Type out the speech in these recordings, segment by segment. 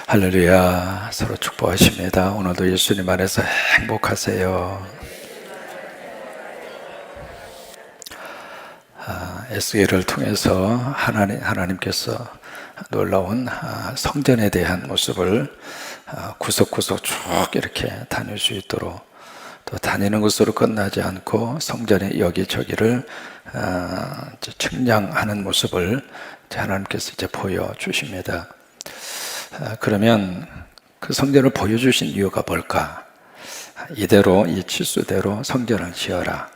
할렐루야. 서로 축복하십니다. 오늘도 예수님 안에서 행복하세요. 에스겔을 통해서 하나님께서 놀라운 성전에 대한 모습을 구석구석 쭉 이렇게 다닐 수 있도록, 또 다니는 것으로 끝나지 않고 성전의 여기저기를 측량하는 모습을 하나님께서 이제 보여주십니다. 그러면 그 성전을 보여주신 이유가 뭘까? 이대로, 이 치수대로 성전을 지어라,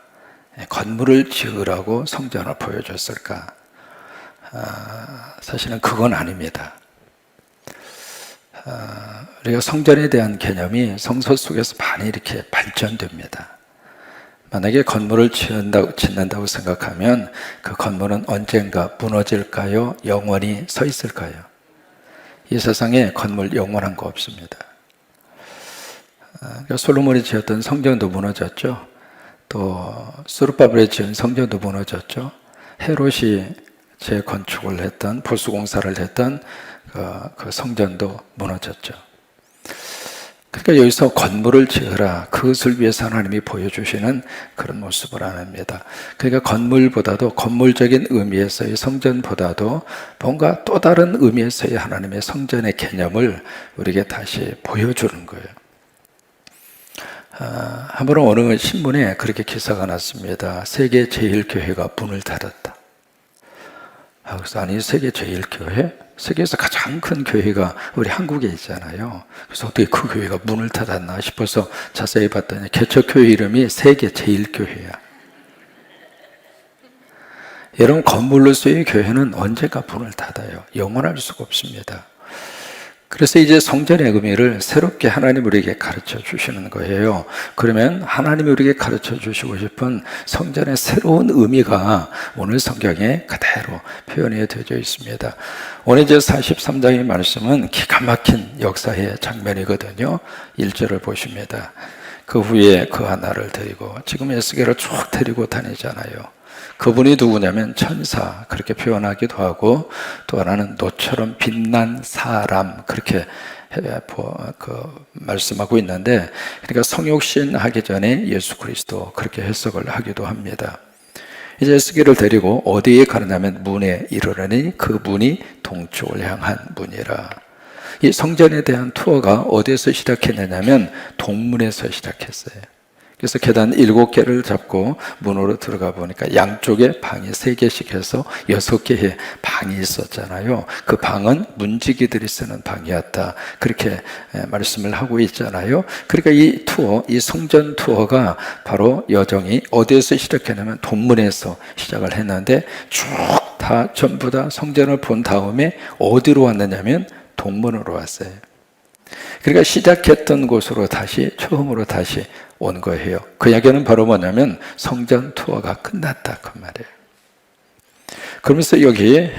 건물을 지으라고 성전을 보여줬을까? 사실은 그건 아닙니다. 우리가 성전에 대한 개념이 성서 속에서 많이 이렇게 발전됩니다. 만약에 건물을 짓는다고 생각하면 그 건물은 언젠가 무너질까요? 영원히 서 있을까요? 이 세상에 건물 영원한 거 없습니다. 솔로몬이 지었던 성전도 무너졌죠. 또 스룹바벨이 지은 성전도 무너졌죠. 헤롯이 재건축을 했던, 보수공사를 했던 그 성전도 무너졌죠. 그러니까 여기서 건물을 지으라, 그것을 위해서 하나님이 보여주시는 그런 모습을 아닙니다. 그러니까 건물보다도, 건물적인 의미에서의 성전보다도 뭔가 또 다른 의미에서의 하나님의 성전의 개념을 우리에게 다시 보여주는 거예요. 한 번은 어느 신문에 그렇게 기사가 났습니다. 세계 제1교회가 문을 닫았다. 그래서 아니, 세계 제1교회? 세계에서 가장 큰 교회가 우리 한국에 있잖아요. 그래서 어떻게 그 교회가 문을 닫았나 싶어서 자세히 봤더니 개척교회 이름이 세계 제1교회야. 여러분, 건물로서의 교회는 언제가 문을 닫아요. 영원할 수가 없습니다. 그래서 이제 성전의 의미를 새롭게 하나님 우리에게 가르쳐 주시는 거예요. 그러면 하나님이 우리에게 가르쳐 주시고 싶은 성전의 새로운 의미가 오늘 성경에 그대로 표현이 되어 있습니다. 오늘 이제 43장의 말씀은 기가 막힌 역사의 장면이거든요. 1절을 보십니다. 그 후에 그 하나를 데리고, 지금 에스겔을 쭉 데리고 다니잖아요. 그분이 누구냐면 천사, 그렇게 표현하기도 하고, 또 하나는 노처럼 빛난 사람, 그렇게 말씀하고 있는데, 그러니까 성육신 하기 전에 예수 그리스도, 그렇게 해석을 하기도 합니다. 이제 에스겔을 데리고 어디에 가느냐면 문에 이르러니 그 문이 동쪽을 향한 문이라. 이 성전에 대한 투어가 어디에서 시작했느냐면 동문에서 시작했어요. 그래서 계단 7개를 잡고 문으로 들어가 보니까 양쪽에 방이 3개씩 해서 6개의 방이 있었잖아요. 그 방은 문지기들이 쓰는 방이었다, 그렇게 말씀을 하고 있잖아요. 그러니까 이 투어, 이 성전 투어가 바로 여정이 어디에서 시작했냐면 동문에서 시작을 했는데, 쭉 다 전부 다 성전을 본 다음에 어디로 왔느냐면 동문으로 왔어요. 그러니까 시작했던 곳으로 다시, 처음으로 다시 온 거예요. 그 이야기는 바로 뭐냐면 성전 투어가 끝났다, 그 말이에요. 그러면서 여기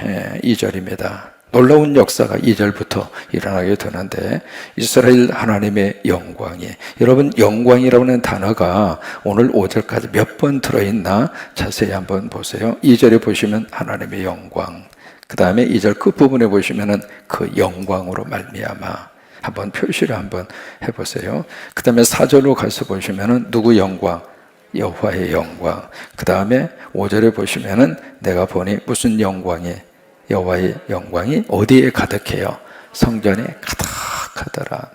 2절입니다. 놀라운 역사가 2절부터 일어나게 되는데, 이스라엘 하나님의 영광이, 여러분, 영광이라고 하는 단어가 오늘 5절까지 몇 번 들어있나 자세히 한번 보세요. 2절에 보시면 하나님의 영광, 그 다음에 2절 끝부분에 보시면 그 영광으로 말미암아, 한번 표시를 한번 해보세요. 그 다음에 4절로 가서 보시면은 누구 영광? 여호와의 영광. 그 다음에 5절에 보시면은 내가 보니 무슨 영광이? 여호와의 영광이 어디에 가득해요? 성전에 가득하더라.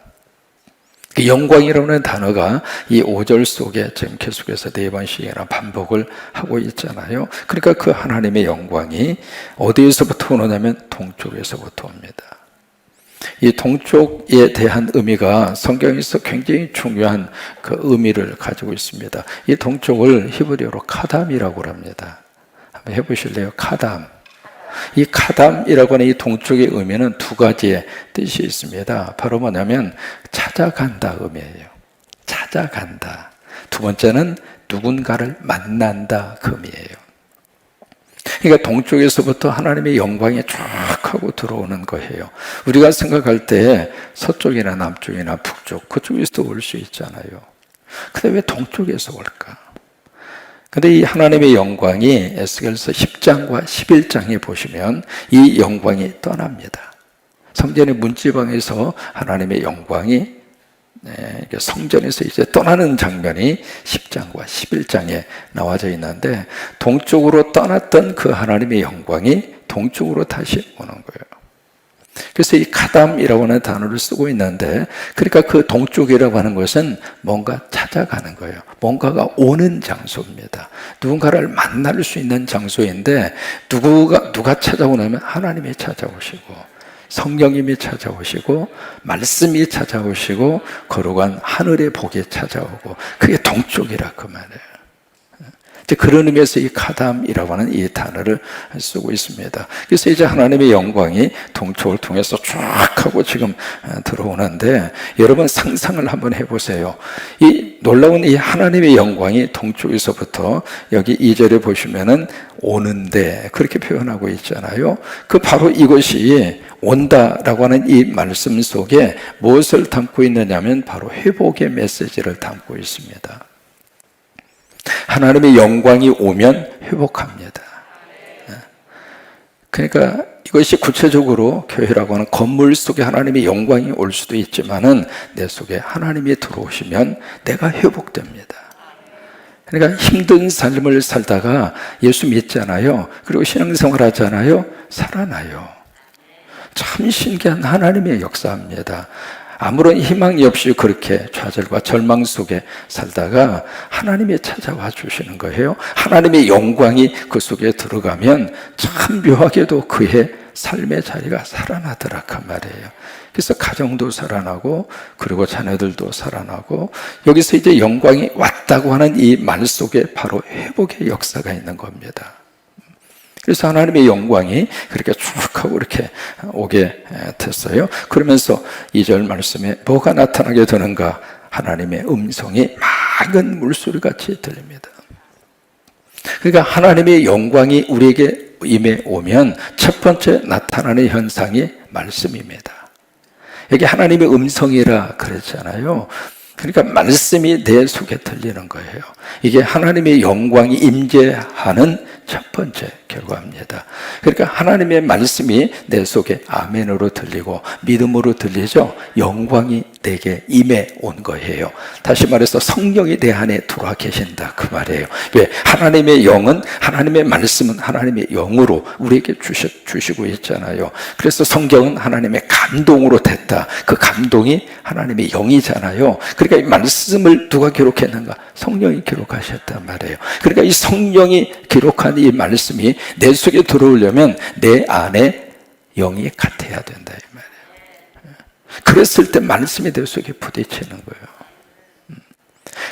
그 영광이라는 단어가 이 5절 속에 지금 계속해서 4번씩이나 반복을 하고 있잖아요. 그러니까 그 하나님의 영광이 어디에서부터 오느냐면 동쪽에서부터 옵니다. 이 동쪽에 대한 의미가 성경에서 굉장히 중요한 그 의미를 가지고 있습니다. 이 동쪽을 히브리어로 카담이라고 합니다. 한번 해보실래요? 카담. 이 카담이라고 하는 이 동쪽의 의미는 2가지의 뜻이 있습니다. 바로 뭐냐면 찾아간다 의미예요. 찾아간다. 2번째는 누군가를 만난다 그 의미예요. 그러니까 동쪽에서부터 하나님의 영광이 쫙 하고 들어오는 거예요. 우리가 생각할 때 서쪽이나 남쪽이나 북쪽, 그쪽에서 올 수 있잖아요. 근데 왜 동쪽에서 올까? 근데 이 하나님의 영광이 에스겔서 10장과 11장에 보시면 이 영광이 떠납니다. 성전의 문지방에서 하나님의 영광이 성전에서 이제 떠나는 장면이 10장과 11장에 나와져 있는데, 동쪽으로 떠났던 그 하나님의 영광이 동쪽으로 다시 오는 거예요. 그래서 이 가담이라고 하는 단어를 쓰고 있는데, 그러니까 그 동쪽이라고 하는 것은 뭔가 찾아가는 거예요. 뭔가가 오는 장소입니다. 누군가를 만날 수 있는 장소인데, 누가 찾아오냐면 하나님이 찾아오시고, 성령님이 찾아오시고, 말씀이 찾아오시고, 거룩한 하늘의 복이 찾아오고, 그게 동쪽이라 그 말이에요. 그런 의미에서 이 카담이라고 하는 이 단어를 쓰고 있습니다. 그래서 이제 하나님의 영광이 동쪽을 통해서 쭉 하고 지금 들어오는데, 여러분 상상을 한번 해보세요. 이 놀라운 이 하나님의 영광이 동쪽에서부터 여기 2절에 보시면은 오는데 그렇게 표현하고 있잖아요. 그 바로 이것이 온다라고 하는 이 말씀 속에 무엇을 담고 있느냐면 바로 회복의 메시지를 담고 있습니다. 하나님의 영광이 오면 회복합니다. 그러니까 이것이 구체적으로 교회라고 하는 건물 속에 하나님의 영광이 올 수도 있지만은 내 속에 하나님이 들어오시면 내가 회복됩니다. 그러니까 힘든 삶을 살다가 예수 믿잖아요. 그리고 신앙생활 하잖아요. 살아나요. 참 신기한 하나님의 역사입니다. 아무런 희망이 없이 그렇게 좌절과 절망 속에 살다가 하나님이 찾아와 주시는 거예요. 하나님의 영광이 그 속에 들어가면 참 묘하게도 그의 삶의 자리가 살아나더라 그 말이에요. 그래서 가정도 살아나고, 그리고 자녀들도 살아나고, 여기서 이제 영광이 왔다고 하는 이 말 속에 바로 회복의 역사가 있는 겁니다. 그래서 하나님의 영광이 그렇게 쭉 하고 이렇게 오게 됐어요. 그러면서 2절 말씀에 뭐가 나타나게 되는가? 하나님의 음성이 맑은 물소리 같이 들립니다. 그러니까 하나님의 영광이 우리에게 임해 오면 첫 번째 나타나는 현상이 말씀입니다. 여기 하나님의 음성이라 그랬잖아요. 그러니까 말씀이 내 속에 들리는 거예요. 이게 하나님의 영광이 임재하는 첫 번째 결과입니다. 그러니까 하나님의 말씀이 내 속에 아멘으로 들리고 믿음으로 들리죠. 영광이 내게 임해 온 거예요. 다시 말해서 성령이 내 안에 들어와 계신다 그 말이에요. 왜? 하나님의 영은, 하나님의 말씀은 하나님의 영으로 우리에게 주시고 있잖아요. 그래서 성경은 하나님의 감동으로 됐다. 그 감동이 하나님의 영이잖아요. 그러니까 이 말씀을 누가 기록했는가? 성령이 기록하셨단 말이에요. 그러니까 이 성령이 기록한 이 말씀이 내 속에 들어오려면 내 안에 영이 같아야 된다 이 말이에요. 그랬을 때 말씀이 내 속에 부딪히는 거예요.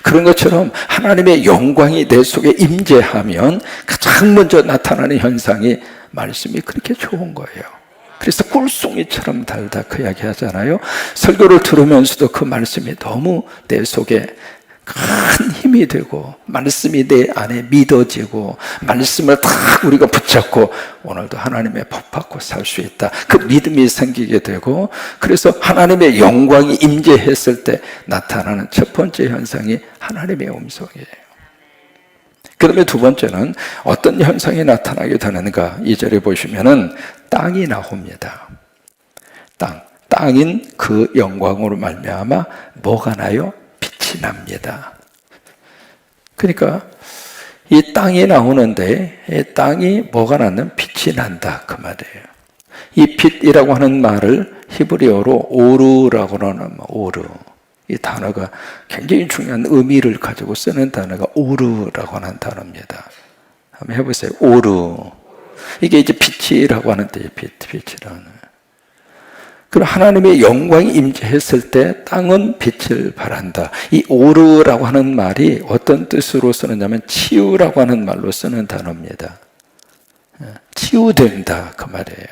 그런 것처럼 하나님의 영광이 내 속에 임재하면 가장 먼저 나타나는 현상이 말씀이 그렇게 좋은 거예요. 그래서 꿀송이처럼 달다 그 이야기 하잖아요. 설교를 들으면서도 그 말씀이 너무 내 속에 큰 힘이 되고, 말씀이 내 안에 믿어지고, 말씀을 다 우리가 붙잡고 오늘도 하나님의 복 받고 살 수 있다, 그 믿음이 생기게 되고, 그래서 하나님의 영광이 임재했을 때 나타나는 첫 번째 현상이 하나님의 음성이에요. 그다음에 두 번째는 어떤 현상이 나타나게 되는가? 2절에 보시면은 땅이 나옵니다. 땅인 그 영광으로 말미암아 뭐가 나요? 빛이 납니다. 그러니까 이 땅이 나오는데, 이 땅이 뭐가 나는? 빛이 난다 그 말이에요. 이 빛이라고 하는 말을 히브리어로 오르라고 하는, 오르, 이 단어가 굉장히 중요한 의미를 가지고 쓰는 단어가 오르라고 하는 단어입니다. 한번 해보세요. 오르. 이게 이제 빛이라고 하는 뜻이에요. 빛이라는. 그럼 하나님의 영광이 임재했을 때 땅은 빛을 발한다. 이 오르라고 하는 말이 어떤 뜻으로 쓰느냐면 치유라고 하는 말로 쓰는 단어입니다. 치유된다 그 말이에요.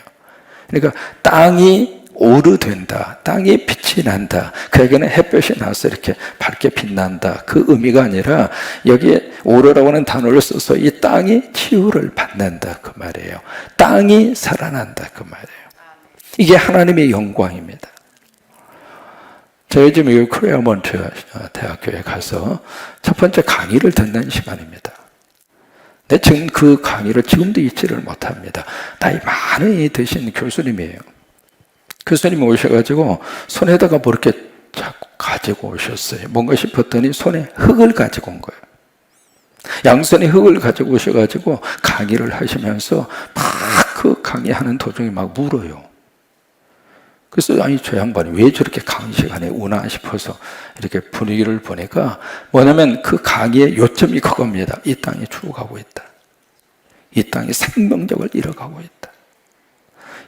그러니까 땅이 오르된다, 땅이 빛이 난다. 그에게는 햇볕이 나서 이렇게 밝게 빛난다, 그 의미가 아니라 여기에 오르라고 하는 단어를 써서 이 땅이 치유를 받는다 그 말이에요. 땅이 살아난다 그 말이에요. 이게 하나님의 영광입니다. 저희 지금 크레어먼트 대학교에 가서 첫 번째 강의를 듣는 시간입니다. 근데 지금 그 강의를 지금도 잊지를 못합니다. 나이 많이 드신 교수님이에요. 그 스님이 오셔가지고 손에다가 뭐 이렇게 자꾸 가지고 오셨어요. 뭔가 싶었더니 손에 흙을 가지고 온 거예요. 양손에 흙을 가지고 오셔가지고 강의를 하시면서 막 그 강의하는 도중에 막 울어요. 그래서 아니 저 양반이 왜 저렇게 강의 시간에 우나 싶어서 이렇게 분위기를 보니까 뭐냐면 그 강의의 요점이 그겁니다. 이 땅이 죽어가고 있다. 이 땅이 생명력을 잃어가고 있다.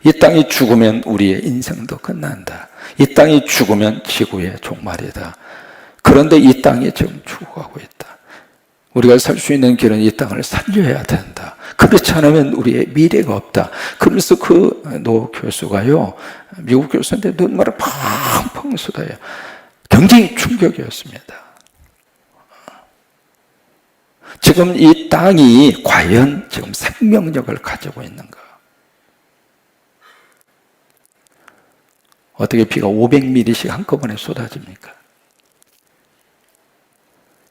이 땅이 죽으면 우리의 인생도 끝난다. 이 땅이 죽으면 지구의 종말이다. 그런데 이 땅이 지금 죽어가고 있다. 우리가 살 수 있는 길은 이 땅을 살려야 된다. 그렇지 않으면 우리의 미래가 없다. 그러면서 그 노 교수가요, 미국 교수인데 눈물을 펑펑 쏟아요. 굉장히 충격이었습니다. 지금 이 땅이 과연 지금 생명력을 가지고 있는가? 어떻게 비가 500mm씩 한꺼번에 쏟아집니까?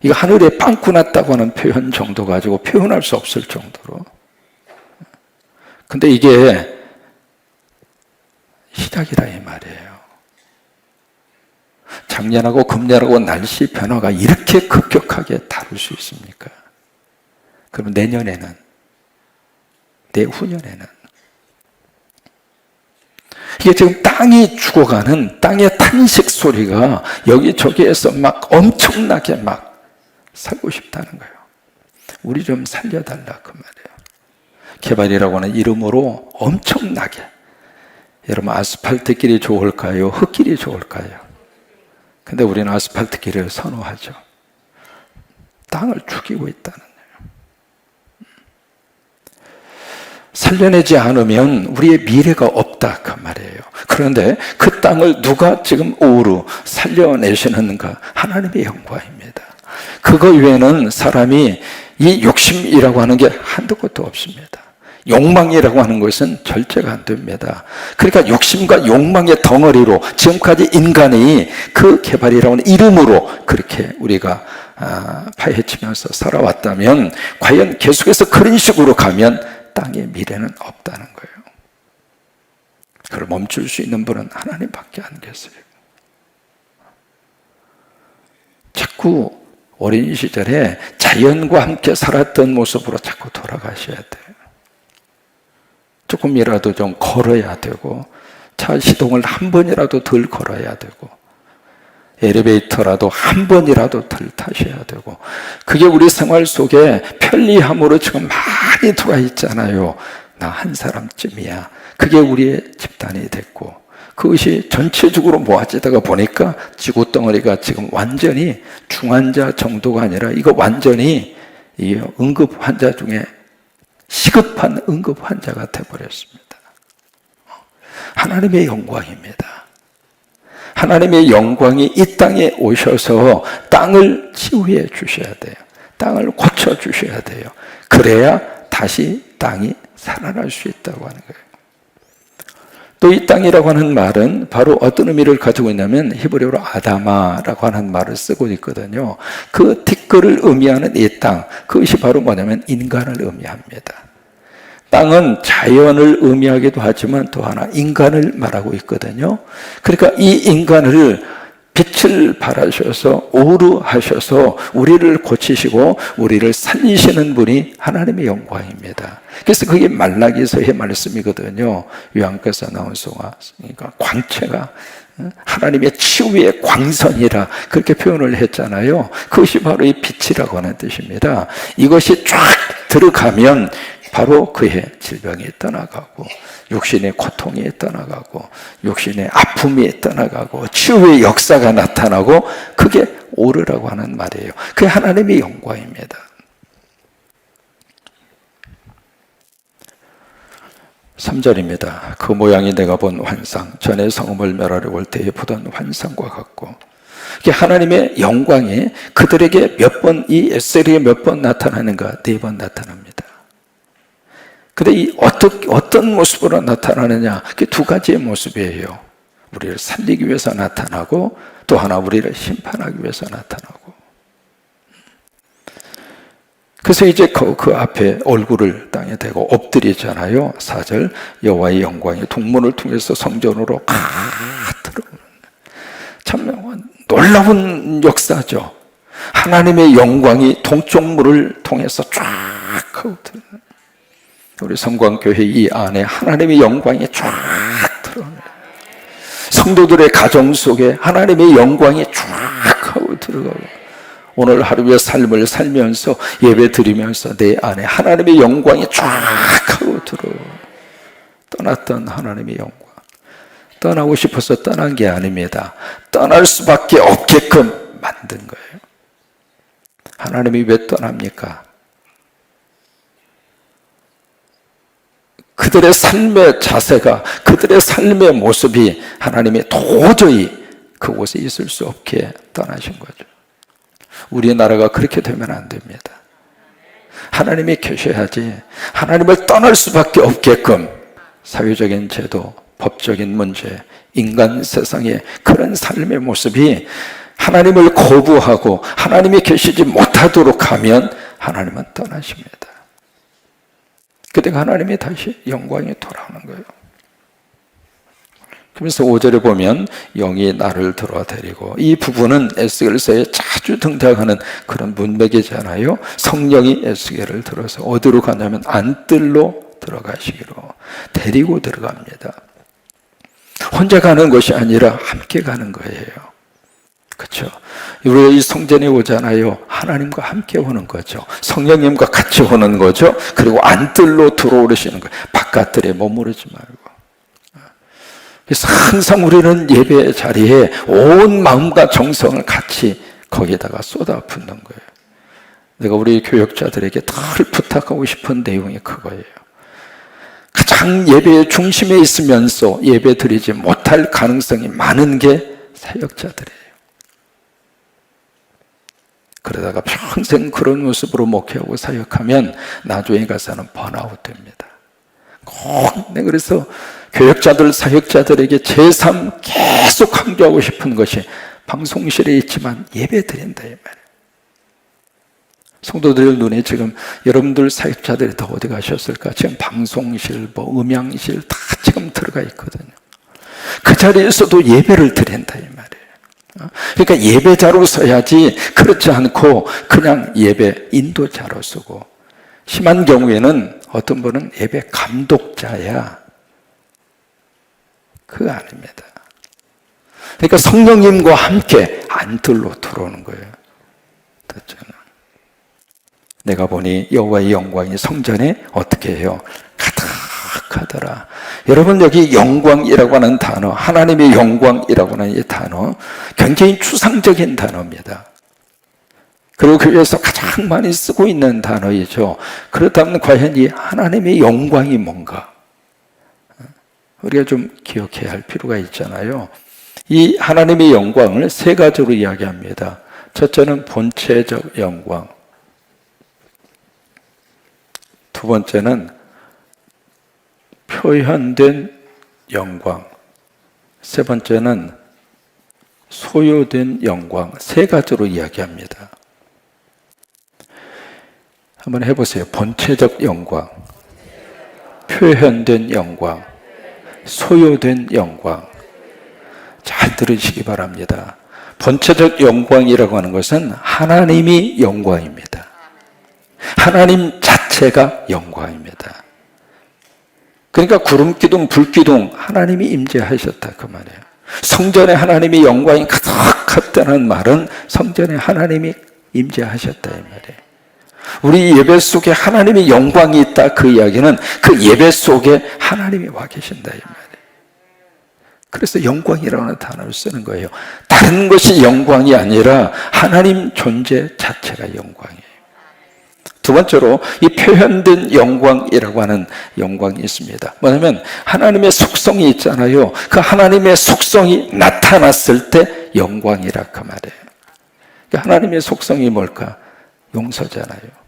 이거 하늘에 빵꾸 났다고 하는 표현 정도 가지고 표현할 수 없을 정도로. 근데 이게 시작이라 이 말이에요. 작년하고 금년하고 날씨 변화가 이렇게 급격하게 다를 수 있습니까? 그럼 내년에는, 내후년에는 이게 지금 땅이 죽어가는 땅의 탄식 소리가 여기저기에서 막 엄청나게 막 살고 싶다는 거예요. 우리 좀 살려달라 그 말이에요. 개발이라고 하는 이름으로 엄청나게. 여러분 아스팔트 길이 좋을까요? 흙길이 좋을까요? 근데 우리는 아스팔트 길을 선호하죠. 땅을 죽이고 있다는 거예요. 살려내지 않으면 우리의 미래가 없다 그 말이에요. 그런데 그 땅을 누가 지금 오후로 살려내시는가? 하나님의 영광입니다. 그거 외에는 사람이 이 욕심이라고 하는 게 한두 것도 없습니다. 욕망이라고 하는 것은 절제가 안 됩니다. 그러니까 욕심과 욕망의 덩어리로 지금까지 인간이 그 개발이라고 하는 이름으로 그렇게 우리가 파헤치면서 살아왔다면 과연 계속해서 그런 식으로 가면 땅의 미래는 없다는 거예요. 그걸 멈출 수 있는 분은 하나님밖에 안 계세요. 자꾸 어린 시절에 자연과 함께 살았던 모습으로 자꾸 돌아가셔야 돼요. 조금이라도 좀 걸어야 되고, 차 시동을 한 번이라도 덜 걸어야 되고, 엘리베이터라도 한 번이라도 덜 타셔야 되고, 그게 우리 생활 속에 편리함으로 지금 많이 들어와 있잖아요. 나 한 사람쯤이야. 그게 우리의 집단이 됐고, 그것이 전체적으로 모아지다가 보니까 지구 덩어리가 지금 완전히 중환자 정도가 아니라 이거 완전히 이 응급 환자 중에 시급한 응급 환자가 되어버렸습니다. 하나님의 영광입니다. 하나님의 영광이 이 땅에 오셔서 땅을 치유해 주셔야 돼요. 땅을 고쳐 주셔야 돼요. 그래야 다시 땅이 살아날 수 있다고 하는 거예요. 또 이 땅이라고 하는 말은 바로 어떤 의미를 가지고 있냐면 히브리어로 아다마라고 하는 말을 쓰고 있거든요. 그 티끌을 의미하는 이 땅, 그것이 바로 뭐냐면 인간을 의미합니다. 땅은 자연을 의미하기도 하지만 또 하나 인간을 말하고 있거든요. 그러니까 이 인간을 빛을 발하셔서 오르하셔서 우리를 고치시고 우리를 살리시는 분이 하나님의 영광입니다. 그래서 그게 말라기서의 말씀이거든요. 요한께서 나온 송아, 그러니까 광채가 하나님의 치유의 광선이라 그렇게 표현을 했잖아요. 그것이 바로 이 빛이라고 하는 뜻입니다. 이것이 쫙 들어가면 바로 그의 질병이 떠나가고 육신의 고통이 떠나가고 육신의 아픔이 떠나가고 치유의 역사가 나타나고 그게 오르라고 하는 말이에요. 그게 하나님의 영광입니다. 3절입니다. 그 모양이 내가 본 환상, 전에 성읍을 멸하려고 할 때에 보던 환상과 같고, 이게 하나님의 영광이 그들에게 몇 번, 이 에스겔에게 몇 번 나타나는가? 4번 나타납니다. 근데 이 어떤 모습으로 나타나느냐? 그게 2가지의 모습이에요. 우리를 살리기 위해서 나타나고, 또 하나 우리를 심판하기 위해서 나타나고. 그래서 이제 그 앞에 얼굴을 땅에 대고 엎드리잖아요. 4절, 여호와의 영광이 동문을 통해서 성전으로 들어오는, 참 놀라운 역사죠. 하나님의 영광이 동쪽문을 통해서 쫙 하고 들어오는, 우리 성광교회 이 안에 하나님의 영광이 쫙 들어오는, 성도들의 가정 속에 하나님의 영광이 쫙 하고 들어가고, 오늘 하루의 삶을 살면서 예배 드리면서 내 안에 하나님의 영광이 쫙 하고 들어오고, 떠났던 하나님의 영광, 떠나고 싶어서 떠난 게 아닙니다. 떠날 수밖에 없게끔 만든 거예요. 하나님이 왜 떠납니까? 그들의 삶의 자세가, 그들의 삶의 모습이 하나님이 도저히 그곳에 있을 수 없게 떠나신 거죠. 우리나라가 그렇게 되면 안 됩니다. 하나님이 계셔야지. 하나님을 떠날 수밖에 없게끔 사회적인 제도, 법적인 문제, 인간 세상의 그런 삶의 모습이 하나님을 거부하고 하나님이 계시지 못하도록 하면 하나님은 떠나십니다. 그때 하나님이 다시 영광이 돌아오는 거예요. 그래서 5절에 보면 영이 나를 들어 데리고, 이 부분은 에스겔서에 자주 등장하는 그런 문맥이잖아요. 성령이 에스겔을 들어서 어디로 가냐면 안뜰로 들어가시기로, 데리고 들어갑니다. 혼자 가는 것이 아니라 함께 가는 거예요. 그렇죠? 우리 이 성전에 오잖아요. 하나님과 함께 오는 거죠. 성령님과 같이 오는 거죠. 그리고 안뜰로 들어오시는 거예요. 바깥들에 머무르지 말고. 그래서 항상 우리는 예배 자리에 온 마음과 정성을 같이 거기다가 쏟아붓는 거예요. 내가 우리 교역자들에게 늘 부탁하고 싶은 내용이 그거예요. 가장 예배의 중심에 있으면서 예배 드리지 못할 가능성이 많은 게 사역자들이에요. 그러다가 평생 그런 모습으로 목회하고 사역하면 나중에 가서는 번아웃 됩니다. 꼭 그래서 교역자들, 사역자들에게 제3 계속 강조하고 싶은 것이, 방송실에 있지만 예배 드린다 이 말이에요. 성도들 눈에 지금 여러분들 사역자들이 다 어디 가셨을까? 지금 방송실, 음향실 다 지금 들어가 있거든요. 그 자리에서도 예배를 드린다 이 말이에요. 그러니까 예배자로 서야지, 그렇지 않고 그냥 예배 인도자로 서고, 심한 경우에는 어떤 분은 예배 감독자야. 그거 아닙니다. 그러니까 성령님과 함께 안뜰로 들어오는 거예요. 됐죠? 내가 보니 여호와의 영광이 성전에 어떻게 해요? 가득하더라. 여러분, 여기 영광이라고 하는 단어, 하나님의 영광이라고 하는 이 단어, 굉장히 추상적인 단어입니다. 그리고 교회에서 가장 많이 쓰고 있는 단어이죠. 그렇다면 과연 이 하나님의 영광이 뭔가? 우리가 좀 기억해야 할 필요가 있잖아요. 이 하나님의 영광을 세 가지로 이야기합니다. 첫째는 본체적 영광, 두 번째는 표현된 영광, 세 번째는 소유된 영광, 세 가지로 이야기합니다. 한번 해보세요. 본체적 영광, 표현된 영광, 소유된 영광. 잘 들으시기 바랍니다. 본체적 영광이라고 하는 것은 하나님이 영광입니다. 하나님 자체가 영광입니다. 그러니까 구름기둥, 불기둥, 하나님이 임재하셨다 그 말이에요. 성전에 하나님의 영광이 가득했다는 말은 성전에 하나님이 임재하셨다 이 말이에요. 우리 예배 속에 하나님의 영광이 있다, 그 이야기는 그 예배 속에 하나님이 와 계신다 이 말이에요. 그래서 영광이라는 단어를 쓰는 거예요. 다른 것이 영광이 아니라 하나님 존재 자체가 영광이에요. 두 번째로 이 표현된 영광이라고 하는 영광이 있습니다. 뭐냐면 하나님의 속성이 있잖아요. 그 하나님의 속성이 나타났을 때 영광이라 그 말이에요. 하나님의 속성이 뭘까? 용서잖아요.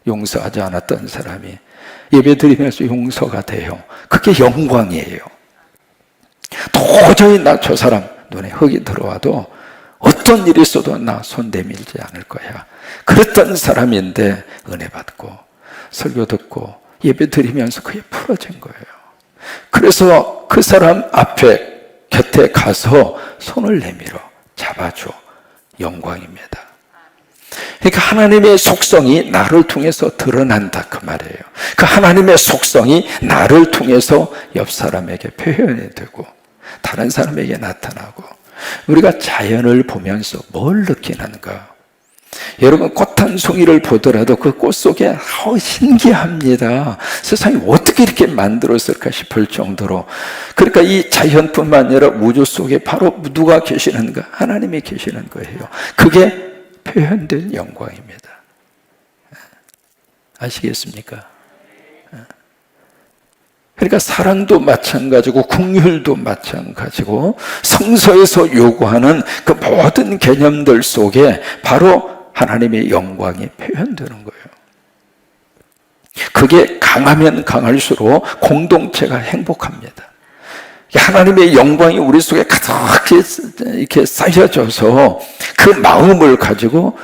용서하지 않았던 사람이 예배 드리면서 용서가 돼요. 그게 영광이에요. 도저히 나 저 사람 눈에 흙이 들어와도 어떤 일이 있어도 나 손 내밀지 않을 거야. 그랬던 사람인데 은혜 받고 설교 듣고 예배 드리면서 그게 풀어진 거예요. 그래서 그 사람 앞에 곁에 가서 손을 내밀어 잡아줘. 영광입니다. 그러니까 하나님의 속성이 나를 통해서 드러난다 그 말이에요. 그 하나님의 속성이 나를 통해서 옆 사람에게 표현이 되고 다른 사람에게 나타나고, 우리가 자연을 보면서 뭘 느끼는가? 여러분, 꽃 한 송이를 보더라도 그 꽃 속에 신기합니다. 세상이 어떻게 이렇게 만들었을까 싶을 정도로. 그러니까 이 자연뿐만 아니라 우주 속에 바로 누가 계시는가? 하나님이 계시는 거예요. 그게 표현된 영광입니다. 아시겠습니까? 그러니까 사랑도 마찬가지고 긍휼도 마찬가지고 성서에서 요구하는 그 모든 개념들 속에 바로 하나님의 영광이 표현되는 거예요. 그게 강하면 강할수록 공동체가 행복합니다. 하나님의 영광이 우리 속에 가득 이렇게 쌓여져서 그 마음을 가지고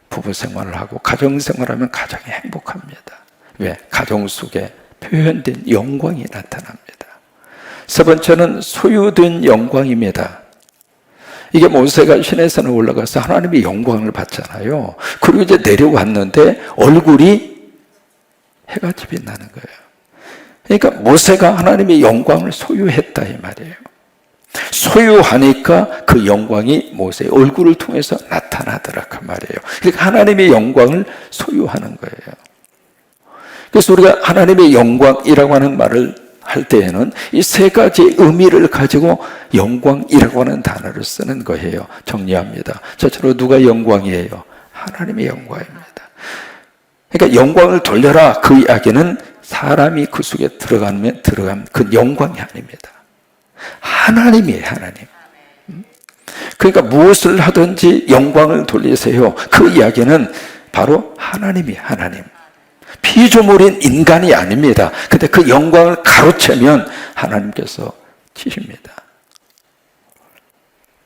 부부 생활을 하고 가정 생활하면 가정이 행복합니다. 왜? 가정 속에 표현된 영광이 나타납니다. 세 번째는 소유된 영광입니다. 이게 모세가 시내산에 올라가서 하나님의 영광을 봤잖아요. 그리고 이제 내려왔는데 얼굴이 해가 집이 나는 거예요. 그러니까 모세가 하나님의 영광을 소유했다 이 말이에요. 소유하니까 그 영광이 모세의 얼굴을 통해서 나타나더라 그 말이에요. 그러니까 하나님의 영광을 소유하는 거예요. 그래서 우리가 하나님의 영광이라고 하는 말을 할 때에는 이 세 가지 의미를 가지고 영광이라고 하는 단어를 쓰는 거예요. 정리합니다. 저처럼 누가 영광이에요? 하나님의 영광입니다. 그러니까 영광을 돌려라 그 이야기는 사람이 그 속에 들어가면 그 영광이 아닙니다. 하나님이에요. 하나님. 그러니까 무엇을 하든지 영광을 돌리세요. 그 이야기는 바로 하나님이 하나님. 피조물인 인간이 아닙니다. 근데 그 영광을 가로채면 하나님께서 치십니다.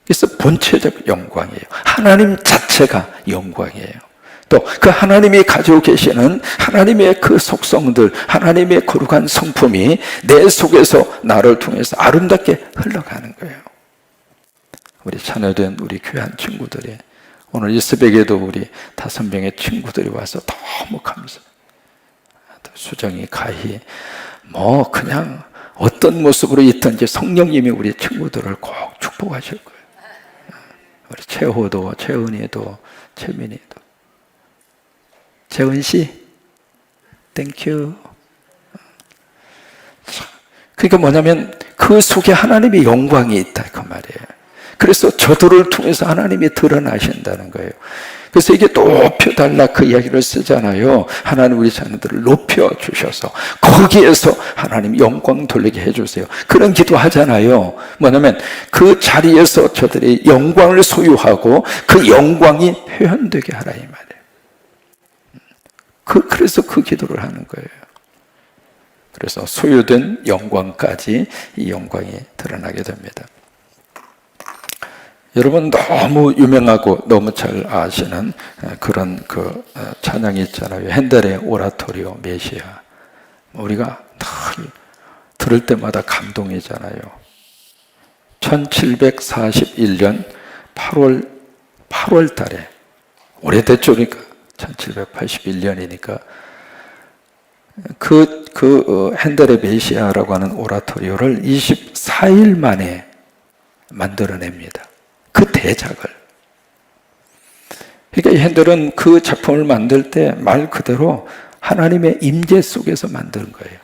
그래서 본체적 영광이에요. 하나님 자체가 영광이에요. 또 그 하나님이 가지고 계시는 하나님의 그 속성들, 하나님의 거룩한 성품이 내 속에서 나를 통해서 아름답게 흘러가는 거예요. 우리 자녀된 우리 귀한 친구들이 오늘 이 새벽에도 우리 5명의 친구들이 와서 너무 감사. 수정이, 가희, 뭐 그냥 어떤 모습으로 있든지 성령님이 우리 친구들을 꼭 축복하실 거예요. 우리 최호도, 최은희도, 최민희도. 재은씨, 땡큐. 그러니까 뭐냐면 그 속에 하나님의 영광이 있다 그 말이에요. 그래서 저들을 통해서 하나님이 드러나신다는 거예요. 그래서 이게 높여달라 그 이야기를 쓰잖아요. 하나님 우리 자녀들을 높여주셔서 거기에서 하나님 영광 돌리게 해주세요. 그런 기도 하잖아요. 뭐냐면 그 자리에서 저들이 영광을 소유하고 그 영광이 표현되게 하라 이 말이에요. 그래서 그 기도를 하는 거예요. 그래서 소유된 영광까지 이 영광이 드러나게 됩니다. 여러분 너무 유명하고 너무 잘 아시는 그런 그 찬양이 있잖아요. 핸델의 오라토리오 메시아. 우리가 늘 들을 때마다 감동이잖아요. 1741년 8월 달에 오래됐죠. 그러니까 1781년이니까 핸델의 메시아라고 하는 오라토리오를 24일 만에 만들어냅니다. 그 대작을. 그러니까 이 핸델은 그 작품을 만들 때 말 그대로 하나님의 임재 속에서 만든 거예요.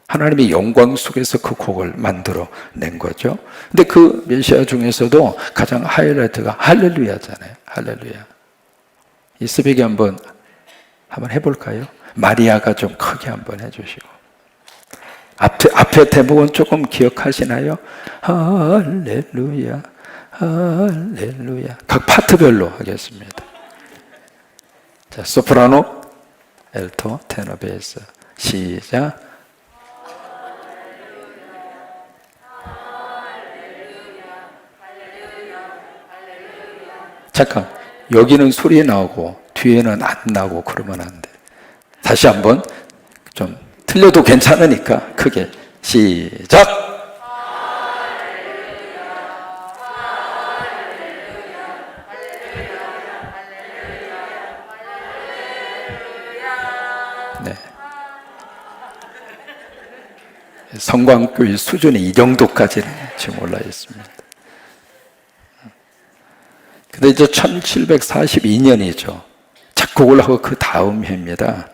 하나님의 영광 속에서 그 곡을 만들어 낸 거죠. 근데 그 메시아 중에서도 가장 하이라이트가 할렐루야잖아요. 할렐루야. 이 새벽에 한번 해볼까요? 마리아가 좀 크게 한번 해주시고. 앞에 대목은 조금 기억하시나요? 할렐루야. 할렐루야. 각 파트별로 하겠습니다. 자, 소프라노, 엘토, 테너, 베이스. 시작. 잠깐, 여기는 소리 나오고 뒤에는 안 나오고 그러면 안 돼. 다시 한번, 좀 틀려도 괜찮으니까 크게 시작! 네. 성광교회 수준이 이 정도까지는 지금 올라 있습니다. 근데 이제 1742년이죠. 작곡을 하고 그 다음 해입니다.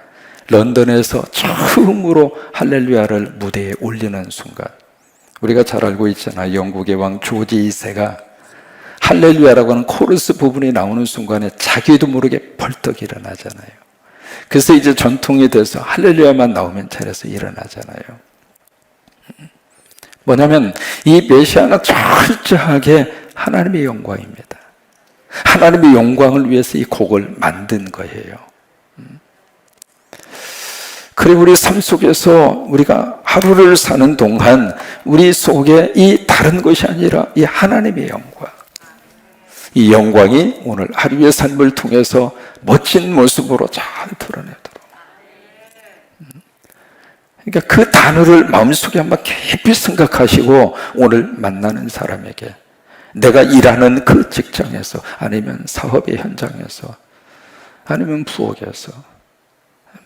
런던에서 처음으로 할렐루야를 무대에 올리는 순간, 우리가 잘 알고 있잖아요. 영국의 왕 조지 2세가 할렐루야라고 하는 코러스 부분이 나오는 순간에 자기도 모르게 벌떡 일어나잖아요. 그래서 이제 전통이 돼서 할렐루야만 나오면 차려서 일어나잖아요. 뭐냐면 이 메시아는 철저하게 하나님의 영광입니다. 하나님의 영광을 위해서 이 곡을 만든 거예요. 그리고 우리 삶 속에서 우리가 하루를 사는 동안 우리 속에 이 다른 것이 아니라 이 하나님의 영광, 이 영광이 오늘 하루의 삶을 통해서 멋진 모습으로 잘 드러내도록, 그러니까 그 단어를 마음속에 한번 깊이 생각하시고 오늘 만나는 사람에게, 내가 일하는 그 직장에서, 아니면 사업의 현장에서, 아니면 부엌에서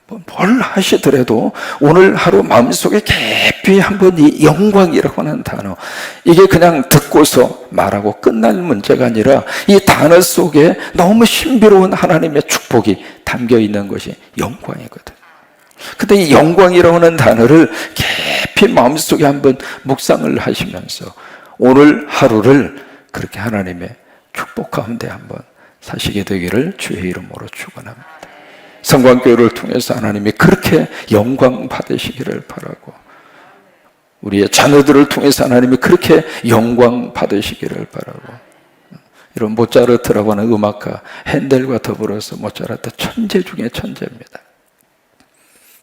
뭘 하시더라도 오늘 하루 마음속에 깊이 한번 이 영광이라고 하는 단어, 이게 그냥 듣고서 말하고 끝날 문제가 아니라 이 단어 속에 너무 신비로운 하나님의 축복이 담겨 있는 것이 영광이거든. 근데 이 영광이라고 하는 단어를 깊이 마음속에 한번 묵상을 하시면서 오늘 하루를 그렇게 하나님의 축복 가운데 한번 사시게 되기를 주의 이름으로 축원합니다. 성광교회를 통해서 하나님이 그렇게 영광 받으시기를 바라고, 우리의 자녀들을 통해서 하나님이 그렇게 영광 받으시기를 바라고, 이런 모차르트라고 하는 음악가 핸델과 더불어서 모차르트 천재 중에 천재입니다.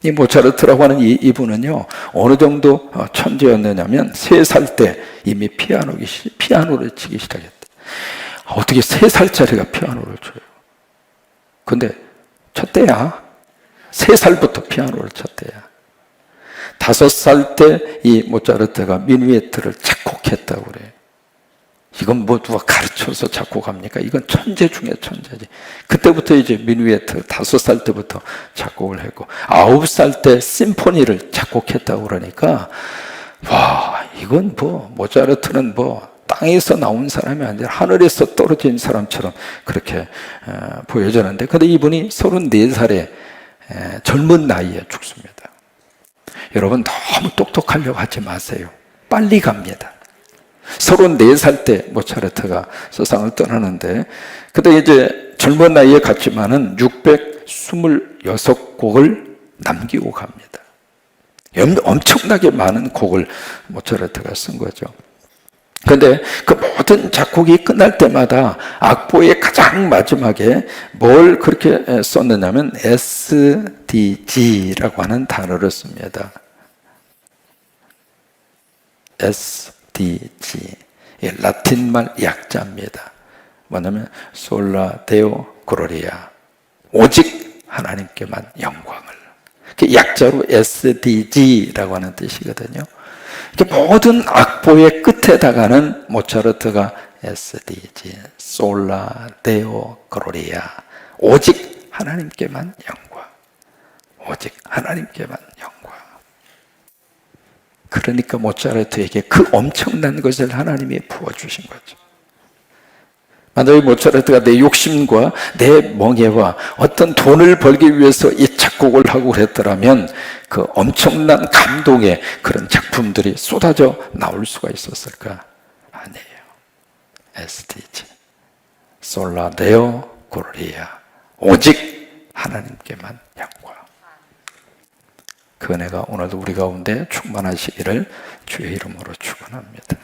이 모차르트라고 하는 이분은요, 어느 정도 천재였느냐면 3살 때 이미 피아노를 치기 시작했다. 어떻게 3살짜리가 피아노를 쳐요? 근데 쳤대야. 3살부터 피아노를 쳤대야. 5살 때 이 모차르트가 미누에트를 작곡했다고 그래요. 이건 뭐 누가 가르쳐서 작곡합니까? 이건 천재 중에 천재지. 그때부터 이제 미누에트 5살 때부터 작곡을 했고, 9살 때 심포니를 작곡했다고 그러니까, 와, 이건 뭐 모차르트는 뭐 땅에서 나온 사람이 아니라 하늘에서 떨어진 사람처럼 그렇게 보여졌는데, 근데 이분이 34살에 젊은 나이에 죽습니다. 여러분, 너무 똑똑하려고 하지 마세요. 빨리 갑니다. 34살 때 모차르트가 세상을 떠나는데, 근데 이제 젊은 나이에 갔지만은 626곡을 남기고 갑니다. 엄청나게 많은 곡을 모차르트가 쓴 거죠. 근데 그 모든 작곡이 끝날 때마다 악보의 가장 마지막에 뭘 그렇게 썼느냐면 SDG라고 하는 단어를 씁니다. SDG, 라틴말 약자입니다. 뭐냐면 솔라 데오 글로리아, 오직 하나님께만 영광을. 약자로 SDG라고 하는 뜻이거든요. 모든 악보의 끝에다가는 모차르트가 SDG, 솔라 데오 글로리아, 오직 하나님께만 영광, 오직 하나님께만 영광. 그러니까 모차르트에게 그 엄청난 것을 하나님이 부어주신 거죠. 만약에 모차르트가 내 욕심과 내 멍에와 어떤 돈을 벌기 위해서 이 작곡을 하고 그랬더라면 그 엄청난 감동의 그런 작품들이 쏟아져 나올 수가 있었을까? 아니에요. SDG, 솔라 데오 글로리아, 오직 하나님께만 영광. 그 은혜가 오늘도 우리 가운데 충만하시기를 주의 이름으로 축원합니다.